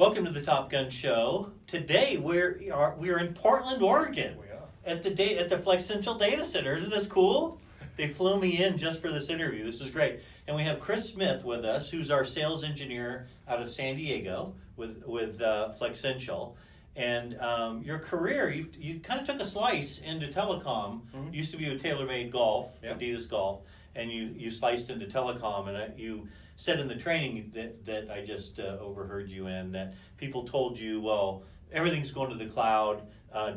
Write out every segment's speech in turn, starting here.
Welcome to the Top Gun Show. Today we're in Portland, Oregon. We are. At the Flexential Data Center. Isn't this cool? They flew me in just for this interview. This is great. And we have Chris Smith with us, who's our sales engineer out of San Diego with Flexential. And your career, you kind of took a slice into telecom. Mm-hmm. Used to be with TaylorMade Golf, Yep. Adidas Golf, and you sliced into telecom. And you said in the training that I just overheard you in that people told you, well, everything's going to the cloud,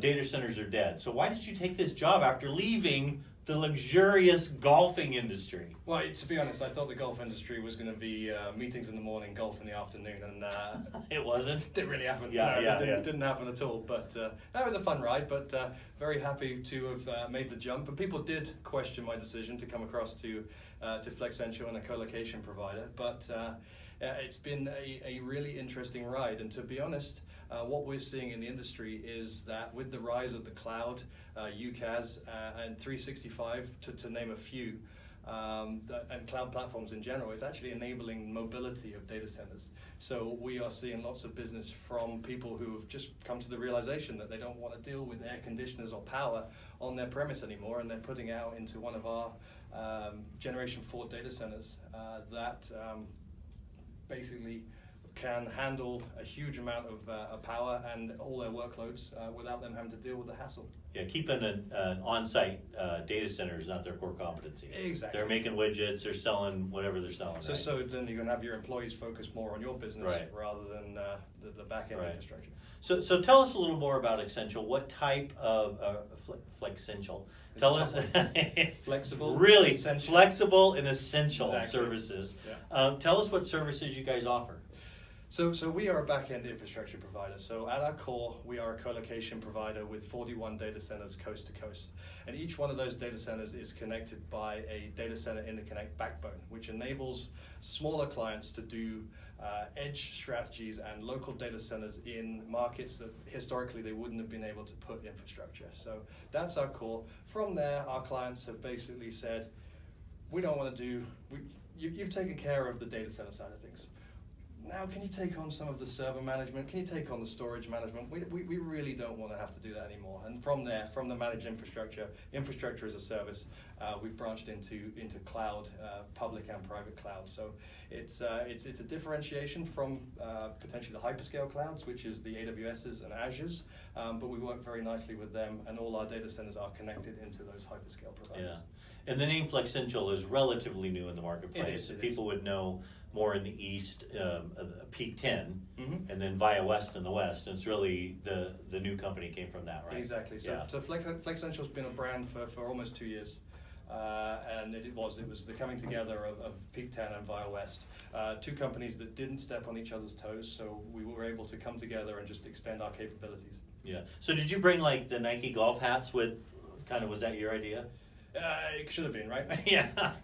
data centers are dead. So why did you take this job after leaving the luxurious golfing industry? Well, to be honest, I thought the golf industry was going to be meetings in the morning, golf in the afternoon, and It wasn't. didn't really happen. Yeah, No, yeah, didn't happen at all. But that was a fun ride. But very happy to have made the jump. And people did question my decision to come across to Flexential and a collocation provider. But it's been a really interesting ride. And to be honest, what we're seeing in the industry is that with the rise of the cloud, UCaaS, and 365, to name a few, and cloud platforms in general, is actually enabling mobility of data centers. So we are seeing lots of business from people who have just come to the realization that they don't want to deal with air conditioners or power on their premise anymore, and they're putting it out into one of our Generation 4 data centers that basically can handle a huge amount of power and all their workloads without them having to deal with the hassle. Yeah, keeping an on-site data center is not their core competency. Exactly. They're making widgets, they're selling whatever they're selling. So, right? so then you're going to have your employees focus more on your business Right. rather than the back-end Right. infrastructure. So tell us a little more about Essential. What type of Flexential? It's Tell a us. tough one. Flexible, Really essential. flexible and essential Exactly. services. Yeah. Tell us what services you guys offer. So we are a back-end infrastructure provider. So at our core, we are a collocation provider with 41 data centers coast to coast. And each one of those data centers is connected by a data center interconnect backbone, which enables smaller clients to do edge strategies and local data centers in markets that historically they wouldn't have been able to put infrastructure. So that's our core. From there, our clients have basically said, we don't want to do, you've taken care of the data center side of things. Now, can you take on some of the server management? Can you take on the storage management? We really don't want to have to do that anymore. And from there, from the managed infrastructure as a service, we've branched into cloud, public and private cloud. So it's a differentiation from potentially the hyperscale clouds, which is the AWSs and Azures, but we work very nicely with them, and all our data centers are connected into those hyperscale providers. Yeah. And the name Flexential is relatively new in the marketplace. It is. People would know more in the east, Peak 10, Mm-hmm. and then Via West in the west. And it's really the new company came from that, right? Exactly. So, Yeah. so Flexential's been a brand for almost 2 years. And it was the coming together of Peak 10 and Via West, two companies that didn't step on each other's toes, so we were able to come together and just extend our capabilities. Yeah. So did you bring like the Nike golf hats with? Was that your idea? It should have been, right? Yeah.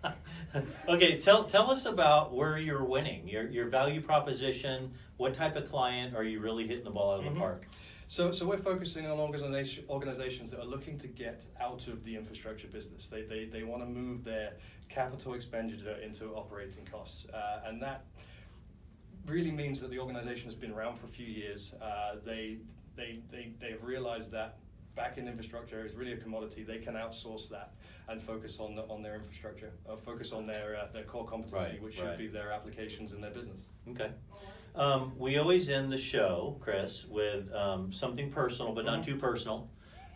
Okay. Tell us about where you're winning. Your value proposition. What type of client are you really hitting the ball out of the park? So we're focusing on organizations that are looking to get out of the infrastructure business. They want to move their capital expenditure into operating costs, and that really means that the organization has been around for a few years. They've realized that back-end infrastructure is really a commodity. They can outsource that and focus on their infrastructure, focus on their core competency, Right, which right. should be their applications and their business. Okay. We always end the show, Chris, with something personal, but not too personal.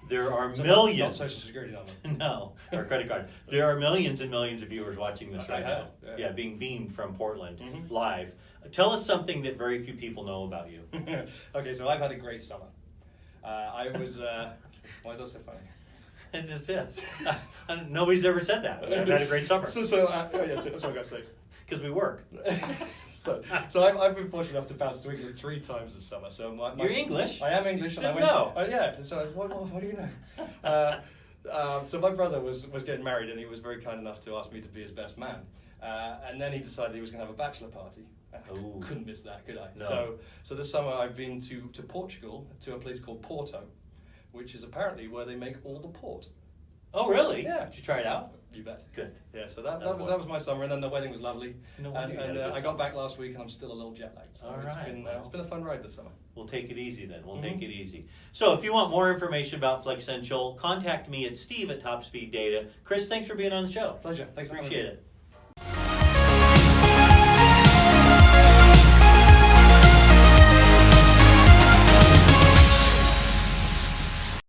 There are So millions. Not social security number. No, or credit card. There are millions and millions of viewers watching this right I now. have, yeah. Yeah, being beamed from Portland Mhm. live. Tell us something that very few people know about you. Okay, so I've had a great summer. I was. Why is that so funny? It just is. Nobody's ever said that. I've had a great summer Yeah, that's what I got to say. because we work. So I've been fortunate enough to bounce to England 3 times this summer. So You're English? I am English, and I Didn't went. know. Yeah. So what do you know? So my brother was getting married, and he was very kind enough to ask me to be his best man. And then he decided he was going to have a bachelor party. Ooh. Couldn't miss that, could I? No. So this summer I've been to Portugal, to a place called Porto, which is apparently where they make all the port. Oh, really? Yeah. Did you try it out? You bet. Good. Yeah, so that was my summer, and then the wedding was lovely. No wonder you had and a good I summer. got back last week, and I'm still a little jet lagged. So All it's right, been well. it's been a fun ride this summer. We'll take it easy then. We'll Mhm. take it easy. So if you want more information about Flexential, contact me at Steve at Top Speed Data. Chris, thanks for being on the show. Pleasure. Thanks for having me. Appreciate it.